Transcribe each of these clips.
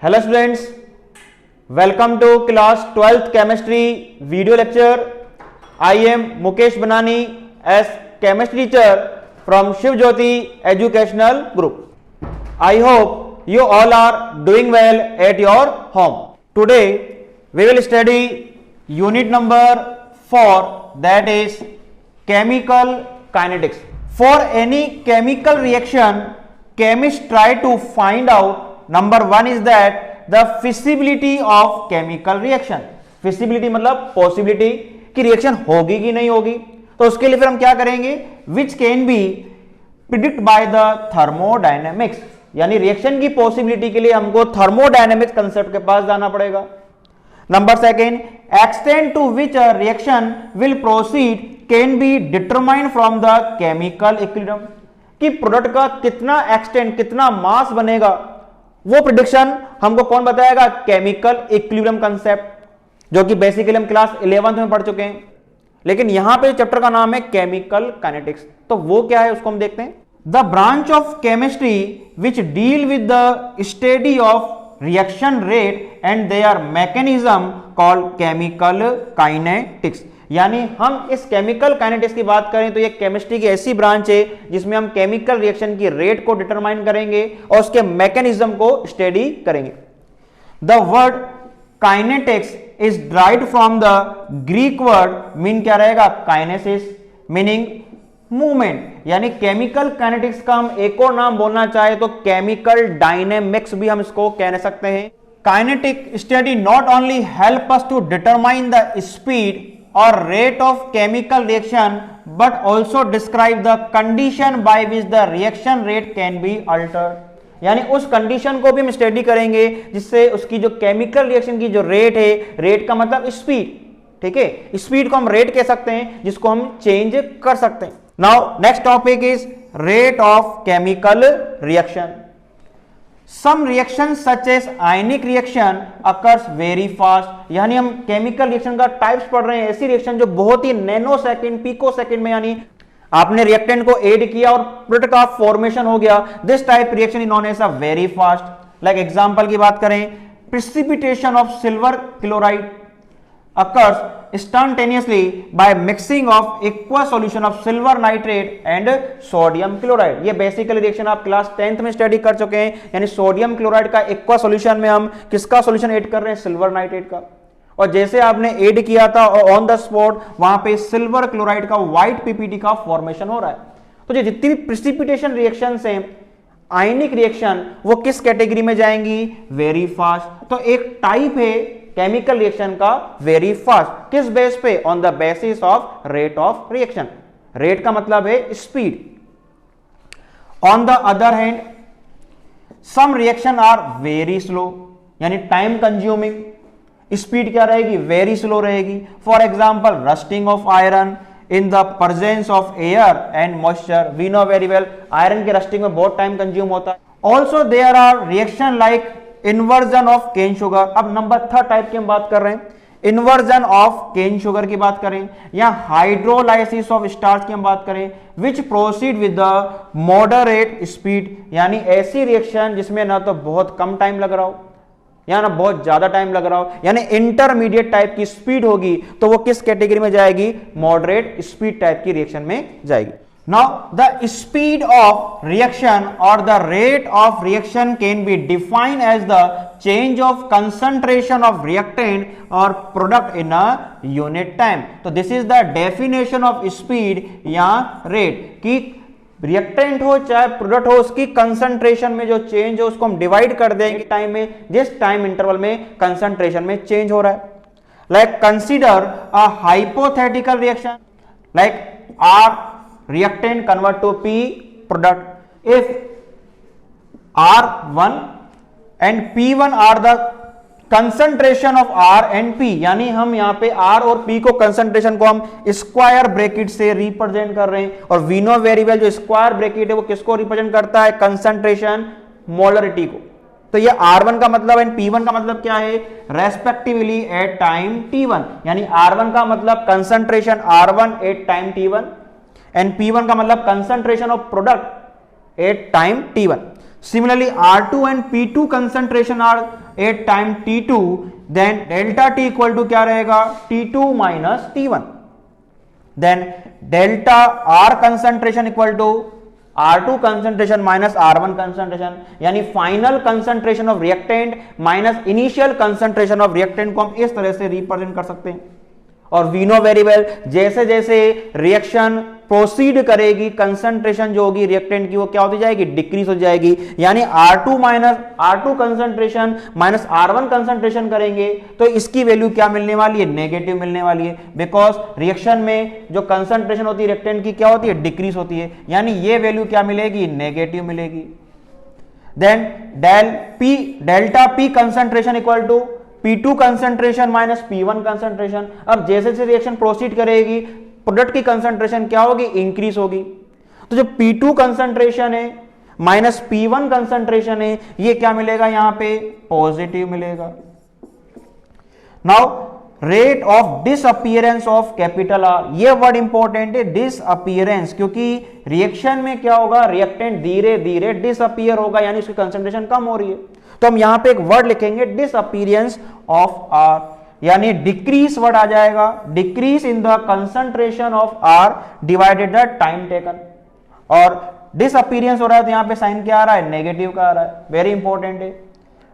Hello students, welcome to class 12th chemistry video lecture. I am Mukesh Banani as chemistry teacher from Shiv Jyoti Educational Group. I hope you all are doing well at your home. Today we will study unit number 4, that is chemical kinetics. For any chemical reaction, chemists try to find out, number one is that the feasibility of chemical reaction. feasibility मतलब possibility कि reaction होगी कि नहीं होगी. तो उसके लिए फिर हम क्या करेंगे, which can be predict by the thermodynamics, यानी रिएक्शन की पॉसिबिलिटी के लिए हमको थर्मोडायनेमिक्स कंसेप्ट के पास जाना पड़ेगा. Number second, extent to which a reaction will proceed can be determined from the chemical equilibrium, कि प्रोडक्ट का कितना एक्सटेंट, कितना मास बनेगा, वो प्रिडिक्शन हमको कौन बताएगा, केमिकल इक्विलिब्रियम कंसेप्ट, जो कि बेसिकली हम क्लास 11th में पढ़ चुके हैं. लेकिन यहां पे चैप्टर का नाम है केमिकल काइनेटिक्स. तो वो क्या है उसको हम देखते हैं. The branch of chemistry which deal with the study of reaction rate and there mechanism called chemical kinetics. यानी हम इस केमिकल काइनेटिक्स की बात करें तो ये केमिस्ट्री की ऐसी ब्रांच है जिसमें हम केमिकल रिएक्शन की रेट को डिटरमाइन करेंगे और उसके मैकेनिज्म को स्टडी करेंगे. The word kinetics is derived from the Greek word, mean क्या रहेगा, काइनेसिस, मीनिंग मूवमेंट. यानी केमिकल काइनेटिक्स का हम एक और नाम बोलना चाहे तो केमिकल डायनेमिक्स भी हम इसको कह सकते हैं. Kinetic study not only help us to determine the speed or rate of chemical reaction but also describe the condition by which the reaction rate can be altered. यानी उस कंडीशन को भी हम स्टडी करेंगे जिससे उसकी जो केमिकल रिएक्शन की जो रेट है, रेट का मतलब स्पीड, ठीक है, स्पीड को हम रेट कह सकते हैं जिसको हम चेंज कर सकते हैं. Now next topic is rate of chemical reaction. Some reactions such as ionic reaction occurs very fast. यानी हम केमिकल रिएक्शन का टाइप्स पढ़ रहे हैं, ऐसी रिएक्शन जो बहुत ही नैनो सेकंड, पिको सेकंड में, यानी आपने रिएक्टेंट को ऐड किया और प्रोडक्ट का फॉर्मेशन हो गया. This type reaction is known as a very fast. Like example की बात करें, precipitation of silver chloride occurs instantaneously by mixing of aqueous solution of silver nitrate and sodium chloride. ये basically reaction आप class 10th में study कर चुके हैं. यानी सोडियम क्लोराइड का एक्वा सॉल्यूशन में हम किसका सॉल्यूशन ऐड कर रहे हैं, सिल्वर नाइट्रेट का. और जैसे आपने ऐड किया था और ऑन द स्पॉट वहां पे सिल्वर क्लोराइड का व्हाइट पीपीटी का फॉर्मेशन हो रहा है. तो जो जितनी भी प्रिसिपिटेशन रिएक्शन है, आयनिक रिएक्शन, वो किस कैटेगरी में जाएंगी, वेरी फास्ट. तो एक टाइप है केमिकल रिएक्शन का वेरी फास्ट. किस बेस पे, on the basis of rate of reaction. Rate का मतलब है speed. On the other hand some reaction are very slow, यानी टाइम कंज्यूमिंग. स्पीड क्या रहेगी, वेरी स्लो रहेगी. For example rusting of iron in the presence of air and moisture. We know very well iron के rusting में बहुत time consume होता है. Also there are reaction like inversion of cane sugar. अब number 3 type की हम बात कर रहे हैं, इन्वर्जन ऑफ केन शुगर की बात करें या हाइड्रोलाइसिस ऑफ स्टार्च की हम बात करें, which proceed with the moderate speed. यानी ऐसी रिएक्शन जिसमें ना तो बहुत कम टाइम लग रहा हो या ना बहुत ज्यादा टाइम लग रहा हो, यानी इंटरमीडिएट टाइप की स्पीड होगी, तो वो किस कैटेगरी में जाएगी, मॉडरेट स्पीड टाइप की रिएक्शन में जाएगी. Now the speed of reaction or the rate of reaction can be defined as the change of concentration of reactant or product in a unit time. तो this is the definition of speed या rate, कि reactant हो चाहे product हो, उसकी concentration में जो change हो उसको हम डिवाइड कर देंगे टाइम में, जिस टाइम इंटरवल में कंसंट्रेशन में चेंज हो रहा है. Like consider a hypothetical reaction like R reactant convert to P product. If R1 and P1 are the concentration of R and P, यानी हम यहाँ पे R और P को कंसंट्रेशन को हम स्क्वायर ब्रैकेट से रिप्रेजेंट कर रहे हैं. और वी नो वेरी वेल जो स्क्वायर ब्रैकेट है वो किसको रिप्रेजेंट करता है, कंसंट्रेशन मोलरिटी को. तो ये R1 का मतलब एंड P1 का मतलब क्या है, रेस्पेक्टिवली एट टाइम T1. यानी R1 का मतलब concentration R1 eight time T1 and P1 का मतलब concentration of product at time T1. Similarly, R2 and P2 concentration are at time T2, then delta T equal to क्या रहेगा, T2 minus T1, then delta R concentration equal to R2 concentration minus R1 concentration, यानी final concentration of reactant minus initial concentration of reactant को हम इस तरह से represent कर सकते हैं। और वी नो वेरी वेल, जैसे जैसे रिएक्शन प्रोसीड करेगी कंसंट्रेशन जो होगी रिएक्टेंट की वो क्या होती जाएगी, डिक्रीज हो जाएगी। यानी R2 concentration minus R1 concentration करेंगे तो इसकी वैल्यू क्या मिलने वाली है, नेगेटिव मिलने वाली है, बिकॉज रिएक्शन में जो कंसंट्रेशन होती है रिएक्टेंट की क्या होती है, डिक्रीज होती है, यानी ये वैल्यू क्या मिलेगी, नेगेटिव मिलेगी। Then delta P concentration equal to P2 concentration minus P1 concentration. अब जैसे जैसे रिएक्शन प्रोसीड करेगी प्रोडक्ट की कंसंट्रेशन क्या होगी, इंक्रीज होगी। तो जो P2 कंसंट्रेशन है माइनस P1 कंसंट्रेशन है, ये क्या मिलेगा, यहां पे पॉजिटिव मिलेगा। Now rate of disappearance of capital R, ये वर्ड इंपॉर्टेंट है, डिसअपीयरेंस, क्योंकि रिएक्शन में क्या होगा, रिएक्टेंट धीरे धीरे डिसअपीयर होगा, यानी उसकी कंसंट्रेशन कम हो रही है। तो हम यहां पे एक वर्ड लिखेंगे डिसअपीयरेंस ऑफ आर, यानी डिक्रीज वर्ड आ जाएगा, decrease in the concentration of R divided the time taken. और डिसअपीयरेंस हो रहा है तो यहां पे साइन क्या आ रहा है, नेगेटिव का आ रहा है, वेरी इंपॉर्टेंट है।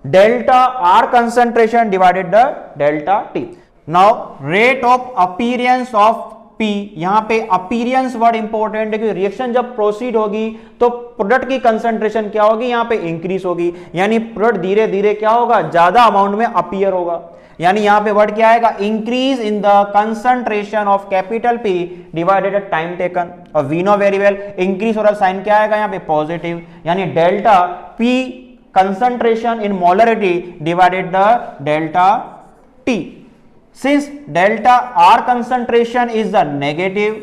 Delta R concentration divided the delta T. Now rate of appearance of P, यहां पे अपीयरेंस वर्ड इंपॉर्टेंट है, क्योंकि रिएक्शन जब प्रोसीड होगी तो प्रोडक्ट की कंसंट्रेशन क्या होगी, यहां पे इंक्रीज होगी, यानी प्रोडक्ट धीरे धीरे क्या होगा, ज्यादा अमाउंट में अपीयर होगा। यानी यहां पे वर्ड क्या आएगा, increase in the concentration of capital P divided time taken. और we know very well increase हो रहा है, साइन क्या आएगा यहां पे, पॉजिटिव, यानी delta P concentration in molarity divided the delta T। Since delta R concentration is the negative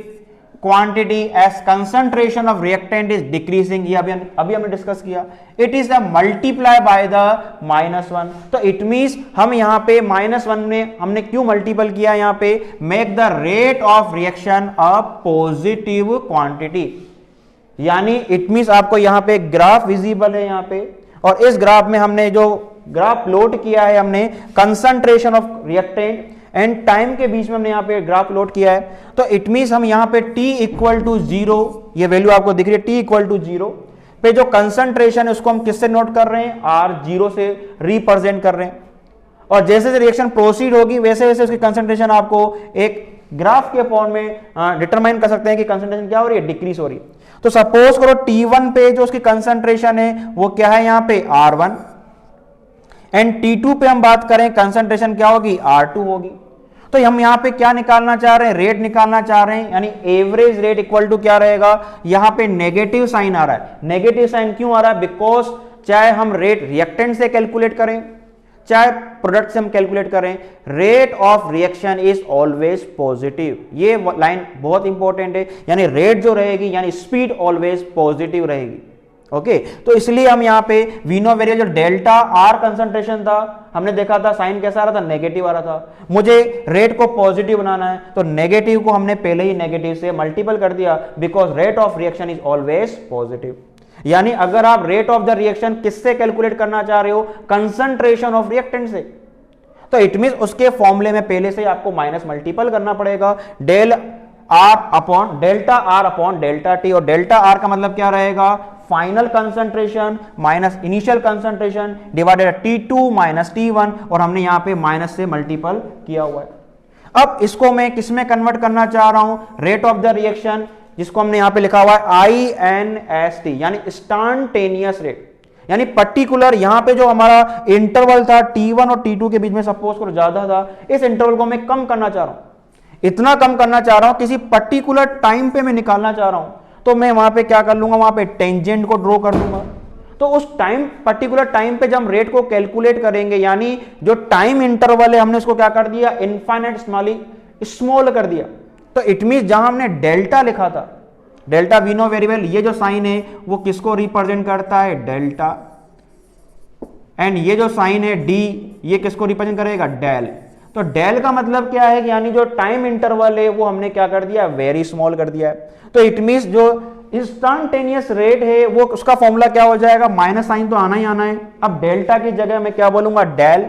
quantity as concentration of reactant is decreasing, ये अभी हमने डिस्कस किया, it is the multiply by the -1। तो it means हम यहाँ पे -1 में हमने क्यों मल्टीपल किया, यहाँ पे make the rate of reaction a positive quantity, यानी it means आपको यहाँ पे ग्राफ विजिबल है यहाँ पे, और इस ग्राफ में हमने जो ग्राफ प्लॉट किया है हमने concentration of reactant and time के बीच में हमने यहां पे ग्राफ प्लॉट किया है। तो इट मींस हम यहां पे t इक्वल टू 0, ये वैल्यू आपको दिख रही है, t इक्वल टू 0 पे जो कंसंट्रेशन है उसको हम किससे नोट कर रहे हैं, R0 से रिप्रेजेंट कर रहे हैं। और जैसे जैसे रिएक्शन प्रोसीड होगी वैसे वैसे उसकी कंसंट्रेशन आपको एक ग्राफ के फॉर्म में डिटरमाइन कर सकते हैं कि कंसंट्रेशन क्या हो रही है, डिक्रीज हो रही है। तो सपोज करो T1 पे जो उसकी कंसंट्रेशन है वो क्या है, यहां पे R1, एंड T2 पे हम बात करें कंसंट्रेशन क्या होगी, R2 होगी। तो हम यहां पे क्या निकालना चाह रहे हैं, रेट निकालना चाह रहे हैं, यानी एवरेज रेट इक्वल टू क्या रहेगा, यहां पे नेगेटिव साइन आ रहा है। नेगेटिव साइन क्यों आ रहा है, बिकॉज चाहे हम रेट रिएक्टेंट से कैलकुलेट करें चाहे प्रोडक्ट से हम कैलकुलेट करें, rate of reaction is always positive. ये लाइन बहुत इंपॉर्टेंट है, यानी रेट जो रहेगी यानी स्पीड ऑलवेज पॉजिटिव रहेगी। ओके तो इसलिए हम यहां पे वी नो वेरी, जो डेल्टा आर कंसंट्रेशन था हमने देखा था साइन कैसा आ रहा था, नेगेटिव आ रहा था। मुझे रेट को पॉजिटिव बनाना है तो नेगेटिव को हमने पहले ही नेगेटिव से मल्टीपल कर दिया, because rate of reaction is always positive. यानी अगर आप रेट ऑफ द रिएक्शन किससे कैलकुलेट करना चाह रहे हो, कंसंट्रेशन ऑफ रिएक्टेंट से, तो इट मींस उसके फॉर्मूले में पहले से आपको माइनस मल्टीपल करना पड़ेगा, delta R upon delta T. और डेल्टा आर का मतलब क्या रहेगा, final concentration minus initial concentration divided T2 minus T1, और हमने यहां पे माइनस से मल्टीपल किया हुआ है। अब इसको मैं किसमें कन्वर्ट करना चाह रहा हूं, रेट ऑफ द रिएक्शन, जिसको हमने यहां पे लिखा हुआ है INST, यानी इंस्टेंटेनियस रेट, यानी पर्टिकुलर यहां पे जो हमारा इंटरवल था T1 और T2 के बीच में सपोज करो ज्यादा था, इस इंटरवल को मैं कम करना चाह रहा हूं, इतना कम करना चाह रहा हूं, किसी पर्टिकुलर टाइम पे मैं निकालना चाह रहा हूं, तो मैं वहां पे क्या कर लूंगा, वहां पे टेंजेंट को ड्रॉ कर दूंगा। तो उस टाइम पर्टिकुलर टाइम पे जब हम रेट को कैलकुलेट करेंगे, यानी जो टाइम इंटरवल है हमने उसको क्या कर दिया, इनफाइनाइट स्मॉल कर दिया। तो इट मींस जहां हमने डेल्टा लिखा था, delta we know very well, ये जो साइन है वो किसको रिप्रेजेंट करता है, डेल्टा, एंड ये जो साइन है डी ये किसको रिप्रेजेंट करेगा, डेल। तो डेल का मतलब क्या है, यानी जो टाइम इंटरवल है वो हमने क्या कर दिया, वेरी स्मॉल कर दिया है। तो इट मींस जो इंस्टेंटेनियस रेट है वो उसका फॉर्मूला क्या हो जाएगा, माइनस साइन तो आना ही आना है। अब डेल्टा की जगह मैं क्या बोलूंगा, del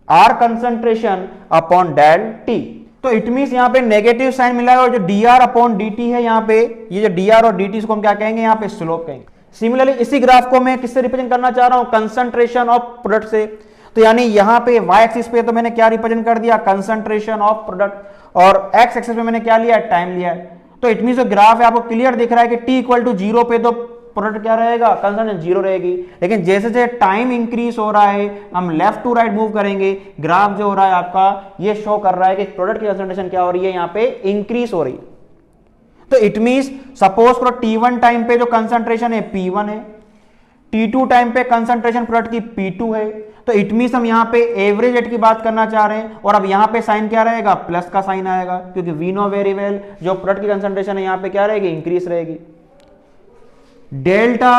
R concentration upon del T. तो इट मींस यहां पे नेगेटिव साइन मिला है और जो D R upon D T है यहाँ पे, ये जो डी आर और डी टी इसको हम क्या कहेंगे, यहाँ पे स्लोप कहेंगे। सिमिलरली इसी ग्राफ को मैं किससे रिप्रेजेंट करना चाह रहा हूं, कंसंट्रेशन ऑफ प्रोडक्ट से। तो यानी यहां पे वाई एक्सिस पे तो मैंने क्या रिप्रेजेंट कर दिया, कंसंट्रेशन ऑफ प्रोडक्ट, और एक्स एक्सिस पे मैंने क्या लिया, टाइम लिया है। तो इट मींस जो ग्राफ है आपको क्लियर दिख रहा है कि टी इक्वल टू जीरो पे तो प्रोडक्ट क्या रहेगा, कंसंट्रेशन जीरो रहेगी। लेकिन जैसे जैसे टाइम इंक्रीज हो रहा है, हम लेफ्ट टू राइट मूव करेंगे, ग्राफ जो हो रहा है आपका ये शो कर रहा है कि प्रोडक्ट की कंसंट्रेशन क्या हो रही है, यहाँ पे इंक्रीज हो रही है। तो इट मींस सपोज करो T1 टाइम पे जो कंसंट्रेशन है P1 है, T2 टाइम पे कंसंट्रेशन प्रोडक्ट की P2 है। तो इट मींस हम यहाँ पे एवरेज रेट की बात करना चाह रहे हैं, और अब यहाँ पे साइन क्या रहेगा, प्लस का साइन आएगा, क्योंकि वी नो वेरी वेल जो प्रोडक्ट की कंसंट्रेशन है यहाँ पे क्या रहेगी, इंक्रीज रहेगी। Delta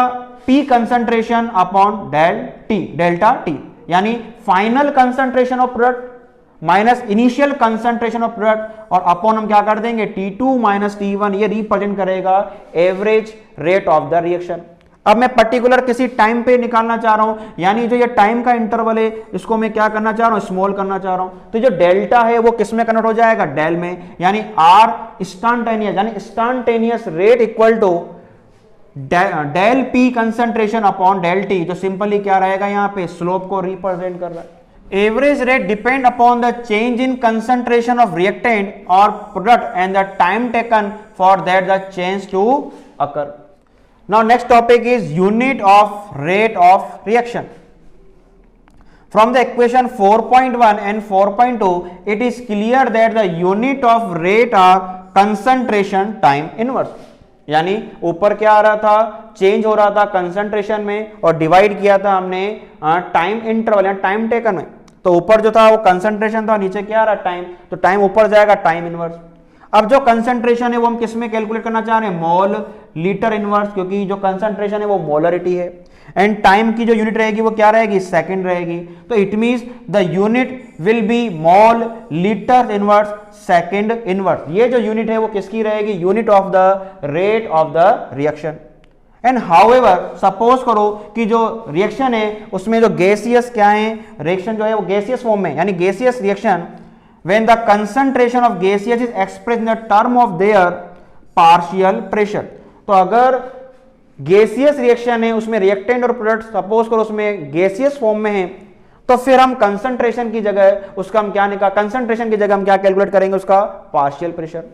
P concentration upon del T, delta T यानी final concentration of product minus initial concentration of product, और अपॉन हम क्या कर देंगे, T2 माइनस T1, ये रिप्रेजेंट करेगा average rate of the reaction. अब मैं पर्टिकुलर किसी टाइम पे निकालना चाह रहा हूं, यानी जो ये टाइम का इंटरवल है इसको मैं क्या करना चाह रहा हूं, स्मॉल करना चाह रहा हूं। तो जो डेल्टा है वो किस में कन्वर्ट हो जाएगा, डेल में, यानी आर इंस्टेंटेनियस, यानी instantaneous rate equal to del P concentration upon del T, जो सिंपली क्या रहेगा, यहां पे स्लोप को रिप्रेजेंट कर रहा है। Average rate depend upon the change in concentration of reactant और product and the time taken for that the change to occur. Now next topic is unit of rate of reaction. From the equation 4.1 and 4.2, it is clear that the unit of rate are concentration time inverse. यानी ऊपर क्या आ रहा था, change हो रहा था concentration में, और डिवाइड किया था हमने टाइम इंटरवल या टाइम टेकन में। तो ऊपर जो था वो कंसंट्रेशन था, नीचे क्या आ रहा, टाइम। तो टाइम ऊपर जाएगा, टाइम इनवर्स। अब जो कंसंट्रेशन है वो हम किस में कैलकुलेट करना चाह रहे हैं, मोल लीटर इनवर्स, क्योंकि जो कंसंट्रेशन है वो मोलरिटी है। एंड टाइम की जो यूनिट रहेगी वो क्या रहेगी, सेकंड रहेगी। तो it means the unit will be mole litre inverse second inverse. ये जो यूनिट है वो किसकी रहेगी, unit of the rate of the reaction. And however suppose करो कि जो रिएक्शन है उसमें जो गैसियस क्या है, रिएक्शन जो है वो गैसियस फॉर्म में, यानी gaseous reaction when the concentration of gaseous is expressed in the term of their partial pressure। तो अगर गैसियस रिएक्शन है उसमें रिएक्टेंट और प्रोडक्ट सपोज करो उसमें गैसियस फॉर्म में है, तो फिर हम कंसंट्रेशन की जगह उसका हम क्या निकाल, कंसंट्रेशन की जगह हम क्या कैलकुलेट करेंगे, उसका पार्शियल प्रेशर।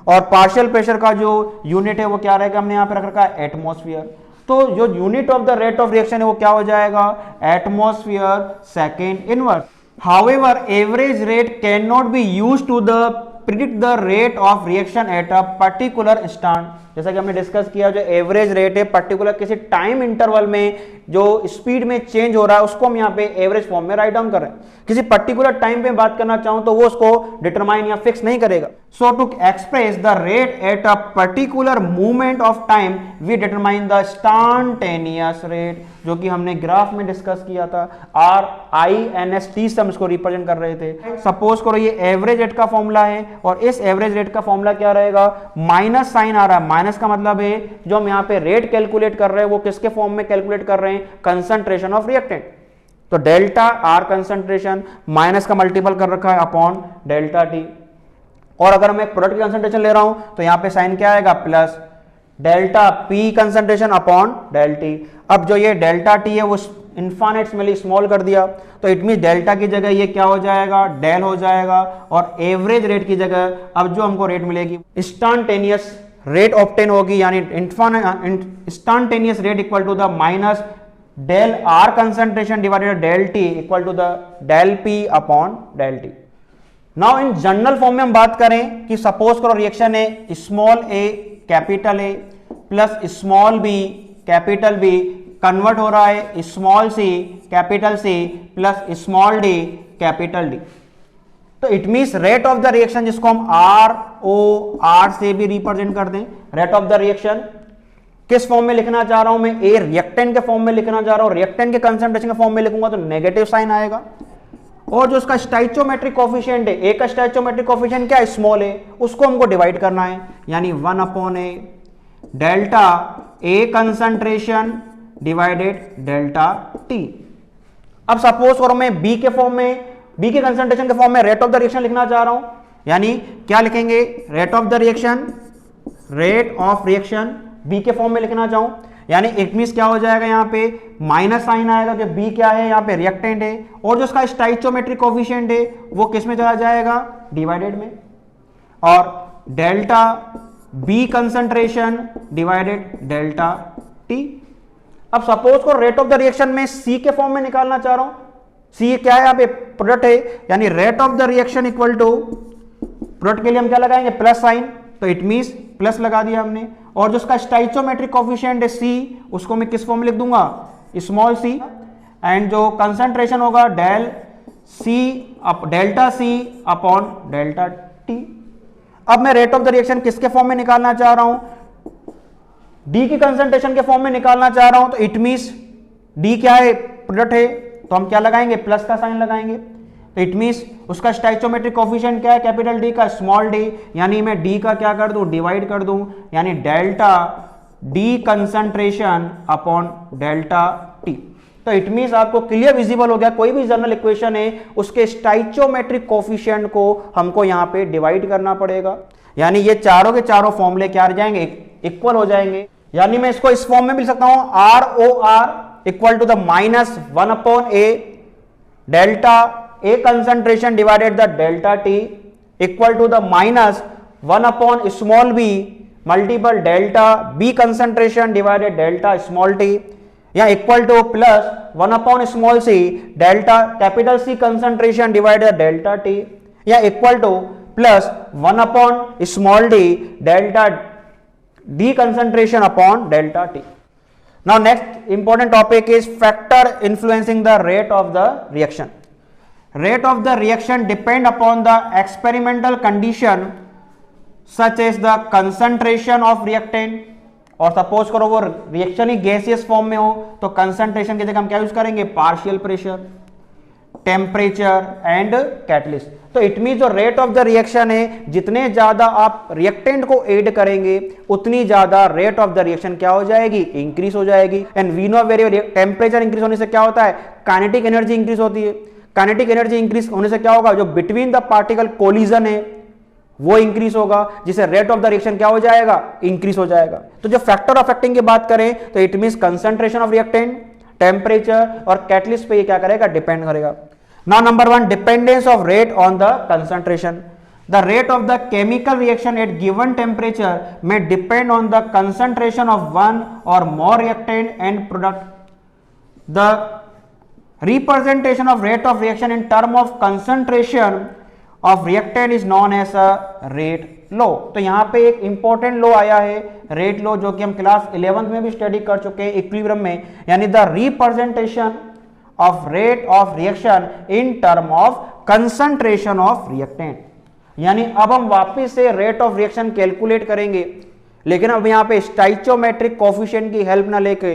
और पार्शियल प्रेशर का जो यूनिट है वो क्या रहेगा, हमने यहां पे रख रखा है एटमॉस्फेयर। तो जो unit of the rate of reaction है वो क्या हो जाएगा, atmosphere second inverse. However, average rate cannot be used to predict the rate of reaction at a particular instant। जैसा कि हमने डिस्कस किया, जो एवरेज रेट है पर्टिकुलर किसी टाइम इंटरवल में जो स्पीड में चेंज हो रहा है उसको हम यहाँ पे एवरेज फॉर्म में राइट डाउन कर रहे हैं। किसी पर्टिकुलर टाइम पे बात करना चाहूं तो वो उसको डिटरमाइन या फिक्स नहीं करेगा। So to express the rate at a particular movement of time we determine the instantaneous rate, जो कि हमने ग्राफ में डिस्कस किया था। RINST से हम इसको रिप्रेजेंट कर रहे थे। सपोज करो ये एवरेज रेट का फॉर्मूला है, और इस एवरेज रेट का फॉर्मूला क्या रहेगा, माइनस साइन आ रहा है। माइनस का मतलब है जो हम यहाँ पे रेट कैलकुलेट कर रहे हैं वो किसके फॉर्म में कैलकुलेट कर रहे हैं, कंसंट्रेशन ऑफ रिएक्टेंट। तो डेल्टा आर कंसंट्रेशन माइनस का मल्टीपल कर रखा है अपॉन डेल्टा टी, और अगर मैं प्रोडक्ट की कंसंट्रेशन ले रहा हूं तो यहां पे साइन क्या आएगा, plus delta P concentration upon del T. अब जो ये डेल्टा टी है वो इन्फिनिटेसिमली स्मॉल कर दिया, तो इट मीन डेल्टा की जगह ये क्या हो जाएगा, डेल हो जाएगा, और एवरेज रेट की जगह अब जो हमको रेट मिलेगी इंस्टेंटेनियस रेट ऑब्टेन होगी, यानी instantaneous rate equal to the minus del R concentration divided del T equal to the del P upon del T. Now in general form में हम बात करें कि सपोज करो रिएक्शन है small A capital A plus small B capital B convert हो रहा है small C capital C plus small D capital D. तो it means rate of the reaction, जिसको हम ROR से भी रिप्रेजेंट कर दें, रेट ऑफ द रिएक्शन किस फॉर्म में लिखना चाह रहा हूं मैं, ए रिएक्टेंट के फॉर्म में लिखना चाह रहा हूं। रिएक्टेंट के कंसंट्रेशन के फॉर्म में लिखूंगा तो नेगेटिव साइन आएगा, और जो उसका स्टोइचोमेट्रिक कोफिशिएंट है, ए का स्टोइचोमेट्रिक कोफिशिएंट क्या है, स्मॉल ए, उसको हमको डिवाइड करना है, यानी 1 upon A delta A concentration divided delta T. अब सपोज करो मैं बी के फॉर्म में, बी के कंसंट्रेशन के फॉर्म में रेट ऑफ द रिएक्शन लिखना चाह रहा हूं, यानी क्या लिखेंगे, rate of the reaction, rate of reaction B के फॉर्म में लिखना चाहूं, यानी इट मींस क्या हो जाएगा, यहां पे माइनस साइन आएगा कि बी क्या है, यहां पे रिएक्टेंट है, और जो उसका स्टोइचियोमेट्रिक कोएफिशिएंट है वो किस में चला जाएगा, डिवाइडेड में, और delta B concentration divided delta T. अब सपोज को रेट ऑफ द रिएक्शन में सी के फॉर्म में निकालना चाह रहा हूं, सी क्या है, यहां पे प्रोडक्ट है, यानी rate of the reaction equal to, product के लिए हम क्या लगाएंगे, प्लस साइन, तो इट मींस प्लस लगा दिया हमने, और जो उसका स्टोइचियोमेट्रिक कोएफिशिएंट है सी, उसको मैं किस फॉर्म में लिख दूंगा, स्मॉल सी, एंड जो कंसंट्रेशन होगा del C delta C upon delta T. अब मैं रेट ऑफ द रिएक्शन किसके फॉर्म में निकालना चाह रहा हूं, डी की कंसंट्रेशन के फॉर्म में निकालना चाह रहा हूं, तो इट मींस डी क्या है, प्रोडक्ट है, तो हम क्या लगाएंगे, प्लस का साइन लगाएंगे, तो इट मींस उसका स्टोइचियोमेट्रिक कोएफिशिएंट क्या है, कैपिटल डी का स्मॉल डी, यानी मैं डी का क्या कर दूं, डिवाइड कर दूं, यानी delta D concentration upon delta T. तो इट मींस आपको क्लियर विजिबल हो गया, कोई भी जनरल इक्वेशन है उसके स्टोइचियोमेट्रिक कोएफिशिएंट को हमको यहां पे डिवाइड करना पड़ेगा, यानी ये चारों के चारों फॉर्मूले क्या आ जाएंगे, इक्वल हो जाएंगे, यानी मैं इसको इस फॉर्म में भी लिख सकता हूं, R O R equal to the minus 1 upon A delta A concentration divided the delta T equal to the minus 1 upon small B multiple delta B concentration divided delta small T, या equal to plus 1 upon small C delta capital C concentration divided delta T, या equal to plus 1 upon small D delta D concentration upon delta t. Now next important topic is factor influencing the rate of the reaction. Rate of the reaction depend upon the experimental condition such as the concentration of reactant, और suppose करो वो reaction ही gaseous form में हो तो concentration की जगह हम क्या यूज करेंगे, partial pressure, temperature and catalyst. तो इट मीन जो रेट ऑफ द रिएक्शन है, जितने ज्यादा आप रिएक्टेंट को ऐड करेंगे उतनी ज्यादा रेट ऑफ द रिएक्शन क्या हो जाएगी, इंक्रीज हो जाएगी। And we know very temperature increase होने से क्या होता है, काइनेटिक एनर्जी इंक्रीज होती है, काइनेटिक एनर्जी इंक्रीज होने से क्या होगा, जो बिटवीन द पार्टिकल कोलिजन है वो इंक्रीज होगा, जिससे रेट ऑफ द रिएक्शन क्या हो जाएगा, इंक्रीज हो जाएगा। तो जो फैक्टर ऑफ की बात करें तो it means concentration of reactant, temperature और कैटलिस्ट पे ये क्या करेगा, डिपेंड करेगा। Now number 1, dependence of rate on the concentration. The rate of the chemical reaction at given temperature may depend on the concentration of one or more reactant and product. The representation of rate of reaction in term of concentration of reactant is known as a rate law. तो यहाँ पे एक important law आया है, rate law, जो कि हम class 11th में भी स्टडी कर चुके हैं इक्विलिब्रियम में, यानी the representation of rate of reaction in term of concentration of reactant। यानी अब हम वापस से रेट ऑफ रिएक्शन कैलकुलेट करेंगे, लेकिन अब यहां पे स्टोइचियोमेट्रिक कोएफिशिएंट की हेल्प ना लेके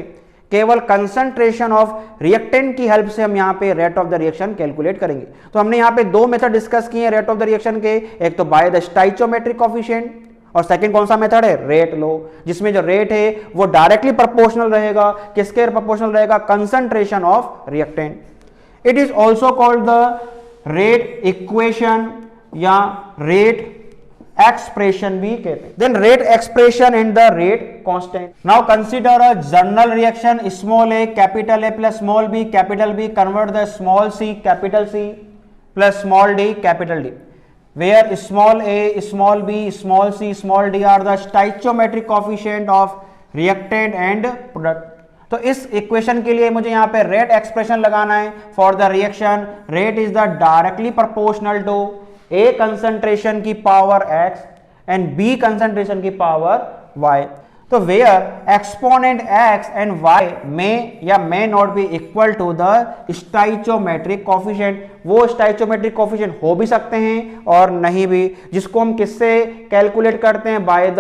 केवल कंसंट्रेशन ऑफ रिएक्टेंट की हेल्प से हम यहां पे rate of the reaction calculate करेंगे। तो हमने यहां पे दो मेथड डिस्कस किए हैं रेट ऑफ द रिएक्शन के, एक तो बाय द स्टोइचियोमेट्रिक कोएफिशिएंट और सेकंड कौन सा मेथड है, रेट लो, जिसमें जो रेट है वो डायरेक्टली प्रोपोर्शनल रहेगा, किसके प्रोपोर्शनल रहेगा, concentration of reactant. It is also called the rate equation या रेट एक्सप्रेशन भी कहते हैं। Then rate expression and the rate constant. Now consider a general reaction, small A capital A plus small B capital B, convert the small C capital C plus small D capital D, where small a, small b, small c, small d are the stoichiometric coefficient of reactant and product। तो इस equation के लिए मुझे यहाँ पे rate expression लगाना है for the reaction. Rate is the directly proportional to A concentration की power x and b concentration की पावर y। तो where exponent x and y में या may not be equal to the stoichiometric coefficient, वो stoichiometric coefficient हो भी सकते हैं और नहीं भी, जिसको हम किससे कैलकुलेट करते हैं, बाय द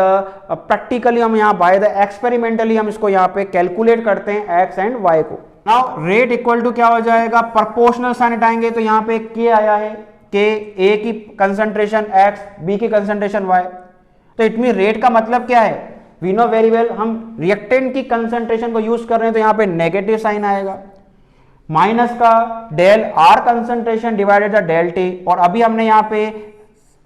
प्रैक्टिकली हम यहाँ बाय द एक्सपेरिमेंटली हम इसको यहाँ पे कैलकुलेट करते हैं x एंड y को। नाउ रेट इक्वल टू क्या हो जाएगा, प्रोपोर्शनल साइन हटाएंगे तो यहाँ पे k आया है, k a की कंसंट्रेशन x, b की कंसंट्रेशन y। तो इट मीन रेट का मतलब क्या है, वी नो वेरी वेल हम रिएक्टेंट की कंसंट्रेशन को यूज कर रहे हैं तो यहां पे नेगेटिव साइन आएगा, माइनस का del R concentration divided the del T, और अभी हमने यहां पे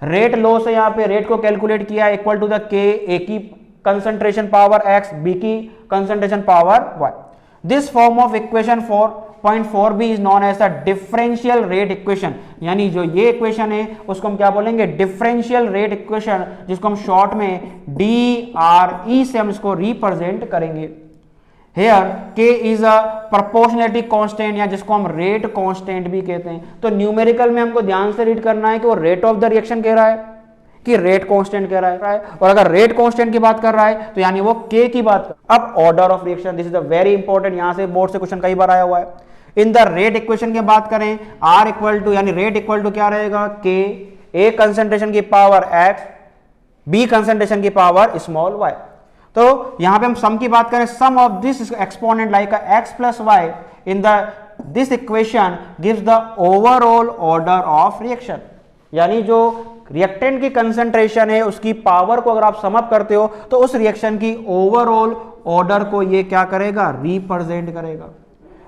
रेट लो से यहां पे रेट को कैलकुलेट किया equal to the K, A की कंसंट्रेशन पावर एक्स, बी की concentration power Y. This form of equation 4.4b is known as the differential rate equation, यानी जो ये इक्वेशन है उसको हम क्या बोलेंगे, डिफरेंशियल रेट इक्वेशन, जिसको हम शॉर्ट में DRE से हम इसको रिप्रेजेंट करेंगे। Here K is a proportionality constant, या जिसको हम रेट कांस्टेंट भी कहते हैं। तो न्यूमेरिकल में हमको ध्यान से रीड करना है कि वो रेट ऑफ द रिएक्शन कह रहा है कि रेट कांस्टेंट कह रहा है, और अगर रेट कांस्टेंट की बात कर रहा है तो यानी वो K की बात कर। अब order of reaction, this is the very important, यहां से बोर्ड से क्वेश्चन कई बार आया हुआ है। इन द रेट इक्वेशन की बात करें, R इक्वल टू, यानी रेट इक्वल टू क्या रहेगा, K, A कंसंट्रेशन की पावर X, B कंसंट्रेशन की पावर स्मॉल y। तो यहां पे हम सम की बात करें, sum of this exponent like x plus Y in the this equation gives the overall order of reaction, यानी जो रिएक्टेंट की कंसंट्रेशन है उसकी पावर को अगर आप सम अप करते हो तो उस रिएक्शन की ओवरऑल ऑर्डर को ये क्या करेगा, रिप्रेजेंट करेगा।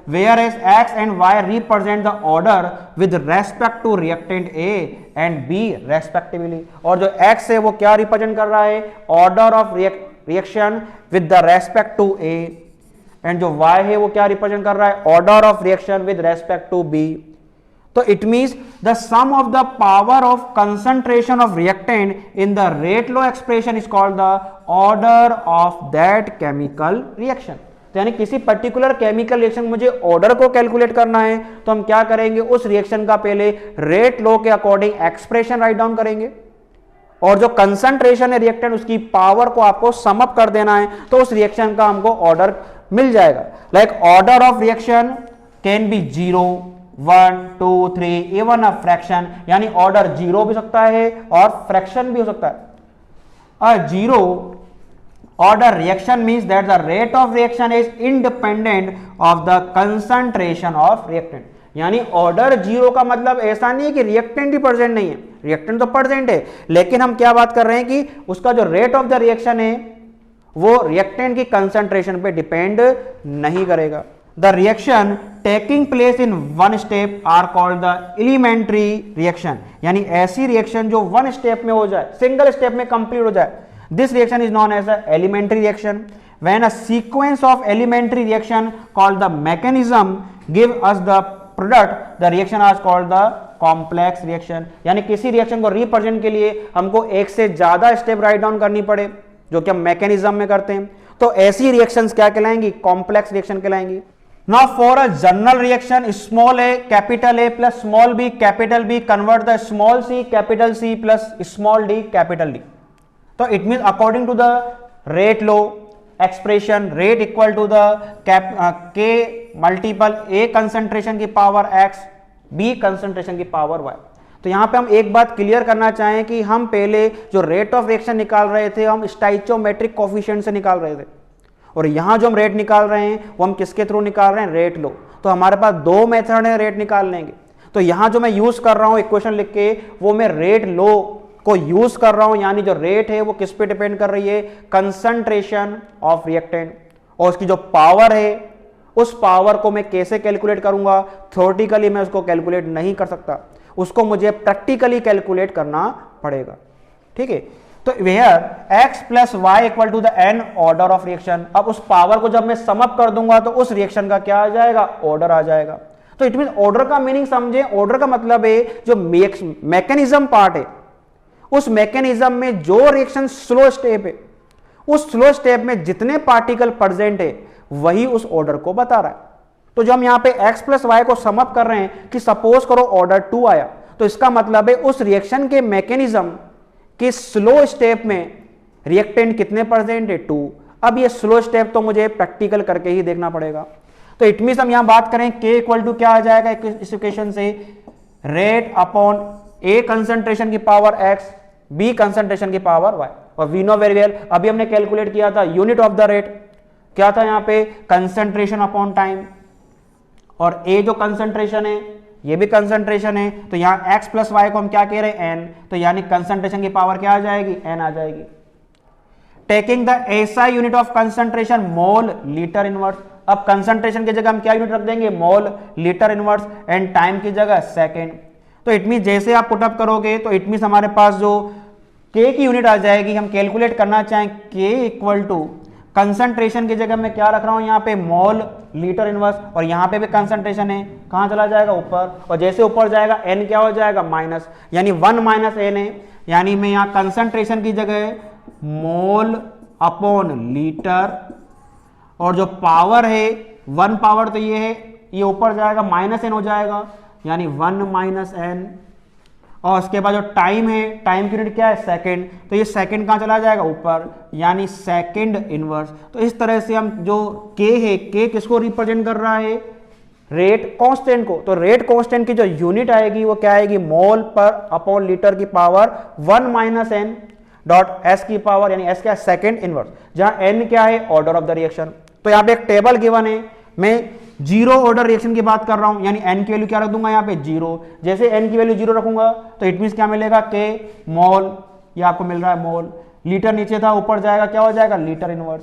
Where as x and y represent the order with respect to reactant A and B respectively, और जो x है वो क्या रिप्रेजेंट कर रहा है, order of reaction with the respect to A, and जो y है वो क्या रिप्रेजेंट कर रहा है, order of reaction with respect to B। तो it means the sum of the power of concentration of reactant in the rate law expression is called the order of that chemical reaction. तो यानी किसी particular chemical reaction मुझे order को calculate करना है तो हम क्या करेंगे, उस रिएक्शन का पहले रेट लॉ के अकॉर्डिंग एक्सप्रेशन राइट डाउन करेंगे, और जो कंसंट्रेशन है रिएक्टेंट उसकी पावर को आपको सम अप कर देना है तो उस रिएक्शन का हमको ऑर्डर मिल जाएगा। Like order of reaction can be 0, 1, 2, 3, even a fraction, यानी ऑर्डर 0 भी हो सकता है और फ्रैक्शन भी हो सकता है। अ 0 order reaction means that the rate of reaction is independent of the concentration of reactant, यानी ऑर्डर 0 का मतलब ऐसा नहीं है कि रिएक्टेंट ही प्रेजेंट नहीं है, रिएक्टेंट तो प्रेजेंट है, लेकिन हम क्या बात कर रहे हैं कि उसका जो रेट ऑफ द रिएक्शन है वो रिएक्टेंट की कंसंट्रेशन पे डिपेंड नहीं करेगा। The reaction taking place in one step are called the elementary reaction, यानी ऐसी रिएक्शन जो वन स्टेप में हो जाए, सिंगल स्टेप में कंप्लीट हो जाए, this reaction is known as a elementary reaction. When a sequence of elementary reaction called the mechanism give us the product, the reaction is called the complex reaction, यानी किसी reaction को represent के लिए हमको एक से ज्यादा स्टेप राइट डाउन करनी पड़े जो कि हम मैकेनिज्म में करते हैं, तो ऐसी रिएक्शंस क्या कहलाएंगी, कॉम्प्लेक्स रिएक्शन कहलाएंगी। Now for a general reaction, small a capital A plus small b capital B convert the small c capital C plus small d capital D. तो it mean according to the rate law expression, rate equal to the K multiple A concentration की power X, B concentration की power Y. तो यहां पे हम एक बात clear करना चाहें कि हम पहले जो रेट ऑफ रिएक्शन निकाल रहे थे हम स्टाइचोमेट्रिक कोफिशिएंट से निकाल रहे थे, और यहां जो हम रेट निकाल रहे हैं वो हम किसके थ्रू निकाल रहे हैं, रेट लो। तो हमारे पास दो मेथड है रेट निकालने के, तो यहां जो मैं यूज कर रहा हूं इक्वेशन लिख के वो मैं रेट लो को यूज कर रहा हूं, यानी जो रेट है वो किस पे डिपेंड कर रही है, कंसंट्रेशन ऑफ रिएक्टेंट, और उसकी जो पावर है उस पावर को मैं कैसे कैलकुलेट करूंगा, थ्योरेटिकली मैं उसको कैलकुलेट नहीं कर सकता, उसको मुझे प्रैक्टिकली कैलकुलेट करना पड़ेगा। ठीक है, तो where x plus Y equal to the n order of reaction, अब उस पावर को जब मैं सम अप कर दूंगा तो उस रिएक्शन का क्या आ जाएगा, ऑर्डर आ जाएगा। तो इट मीन ऑर्डर का मीनिंग समझे, ऑर्डर का मतलब है जो मैकेनिज्म पार्ट है उस मैकेनिज्म में जो रिएक्शन स्लो स्टेप है उस स्लो स्टेप में जितने पार्टिकल प्रेजेंट है वही उस ऑर्डर को बता रहा है। तो जो हम यहां पे x प्लस वाई को सम अप कर रहे हैं कि सपोज करो ऑर्डर 2 आया, तो इसका मतलब है उस रिएक्शन के मैकेनिज्म के स्लो स्टेप में रिएक्टेंट कितने प्रेजेंट है, 2। अब ये स्लो स्टेप तो मुझे प्रैक्टिकल करके ही देखना पड़ेगा। तो इट मींस हम यहां बात करें k इक्वल टू क्या आ जाएगा इस इक्वेशन से, रेट अपॉन A कंसंट्रेशन की पावर x, B कंसंट्रेशन की पावर y, और वी नो वेरी वेल अभी हमने कैलकुलेट किया था यूनिट ऑफ द रेट क्या था यहां पे, कंसंट्रेशन अपॉन टाइम, और A जो कंसंट्रेशन है ये भी कंसंट्रेशन है, तो यहां x प्लस वाई को हम क्या कह रहे हैं, n, तो यानी कंसंट्रेशन की पावर क्या आ जाएगी, n आ जाएगी। Taking the SI unit of concentration mole litre inverse. अब कंसंट्रेशन की जगह हम क्या यूनिट रख देंगे, mole litre inverse, and time की जगह सेकेंड। तो इट मीन जैसे आप पुटअप करोगे तो इट मीन हमारे पास जो K की यूनिट आ जाएगी, हम कैलकुलेट करना चाहें K इक्वल टू कंसंट्रेशन की जगह मैं क्या रख रहा हूं यहाँ पे, मोल लीटर इनवर्स, और यहाँ पे भी कंसंट्रेशन है, कहां चला जाएगा, ऊपर, और जैसे ऊपर जाएगा n क्या हो जाएगा, माइनस, यानी 1 माइनस n है, यानी मैं यहाँ कंसंट्रेशन की जगह मोल अपॉन लीटर, और जो पावर है 1 पावर तो ये है, ये ऊपर जाएगा माइनस n हो जाएगा, यानी 1 माइनस n, और उसके बाद जो टाइम है, टाइम की यूनिट क्या है, सेकंड, तो ये सेकंड कहां चला जाएगा, ऊपर, यानी सेकंड इनवर्स। तो इस तरह से हम जो K है, K किसको रिप्रेजेंट कर रहा है, रेट कांस्टेंट को। तो रेट कांस्टेंट की जो यूनिट आएगी वो क्या आएगी, मोल पर अपॉन लीटर की power 1 minus n dot s की पावर, यानी s क्या है, सेकंड इनवर्स, जहां n क्या है, ऑर्डर ऑफ द रिएक्शन। तो यहाँ पे एक टेबल गिवन है, मैं जीरो ऑर्डर रिएक्शन की बात कर रहा हूं, यानी n की वैल्यू क्या रख दूंगा यहाँ पे, जीरो। जैसे n की वैल्यू जीरो रखूंगा तो इट मीन क्या मिलेगा, K मोल, ये आपको मिल रहा है मोल, लीटर नीचे था, ऊपर जाएगा क्या हो जाएगा, litre inverse,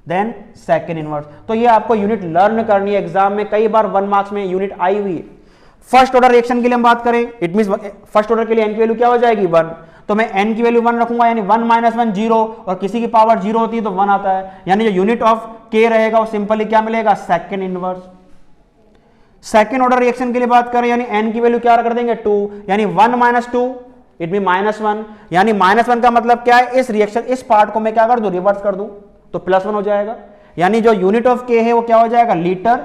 then second inverse. तो ये आपको यूनिट लर्न करनी है, एग्जाम में कई बार 1 मार्क्स में यूनिट आई हुई है। फर्स्ट ऑर्डर रिएक्शन के लिए हम बात करें, इट मीन फर्स्ट ऑर्डर के लिए n की वैल्यू क्या हो जाएगी, 1, तो मैं n की वैल्यू 1 रखूंगा, यानी 1 माइनस 1 जीरो, और किसी की पावर जीरो होती है तो 1 आता है, यानी जो यूनिट ऑफ K रहेगा वो सिंपली क्या मिलेगा, second inverse. Second order reaction के लिए बात करें, यानी n की वैल्यू क्या कर देंगे, 2, यानी 1 माइनस 2 इट मीन -1, यानी -1 का मतलब क्या है, इस रिएक्शन, इस पार्ट को मैं क्या कर दूं, रिवर्स कर दूं, तो +1 हो जाएगा, यानी जो यूनिट ऑफ K है वो क्या हो जाएगा, लीटर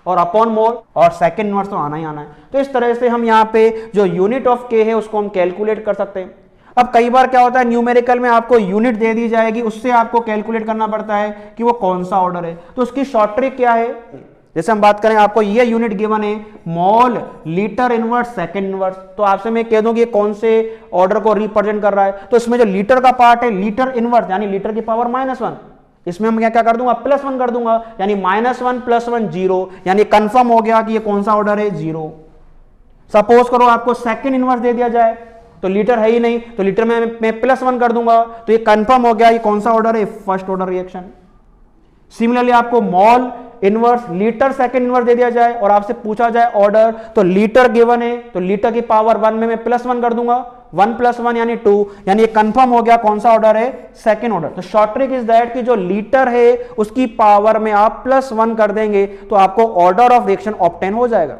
और अपॉन मोल, और सेकंड इनवर्स तो आना ही आना है। तो इस तरह से हम यहाँ पे जो यूनिट ऑफ K है उसको हम कैलकुलेट कर सकते हैं। अब कई बार क्या होता है, न्यूमेरिकल में आपको यूनिट दे दी जाएगी, उससे आपको कैलकुलेट करना पड़ता है कि वो कौन सा ऑर्डर है। तो उसकी शॉर्ट ट्रिक क्या है, जैसे हम बात करें, आपको ये यूनिट गिवन है, mole litre inverse second inverse, तो आपसे मैं कह दूं कि कौन से ऑर्डर को रिप्रेजेंट कर रहा है, तो इसमें जो लीटर का पार्ट है, लीटर इनवर्स, यानी लीटर की पावर -1, इसमें हम क्या कर दूंगा, +1 कर दूंगा, यानी -1 + 1 0, यानी कंफर्म हो गया कि ये कौन सा ऑर्डर है, 0। सपोज करो आपको सेकंड इनवर्स दे दिया जाए, तो लीटर है ही नहीं, तो लीटर में मैं +1 कर दूंगा, तो ये कंफर्म हो गया ये कौन सा ऑर्डर है, फर्स्ट ऑर्डर रिएक्शन। सिमिलरली आपको mole inverse litre second inverse दे दिया जाए और आपसे पूछा जाए ऑर्डर, तो लीटर गिवन है, तो लीटर की पावर 1 में मैं +1 कर दूंगा, 1 + 1 यानी 2, यानी ये कंफर्म हो गया कौन सा ऑर्डर है, सेकंड ऑर्डर। तो शॉर्ट ट्रिक इज दैट कि जो लीटर है उसकी पावर में आप +1 कर देंगे तो आपको ऑर्डर ऑफ रिएक्शन ऑब्टेन हो जाएगा।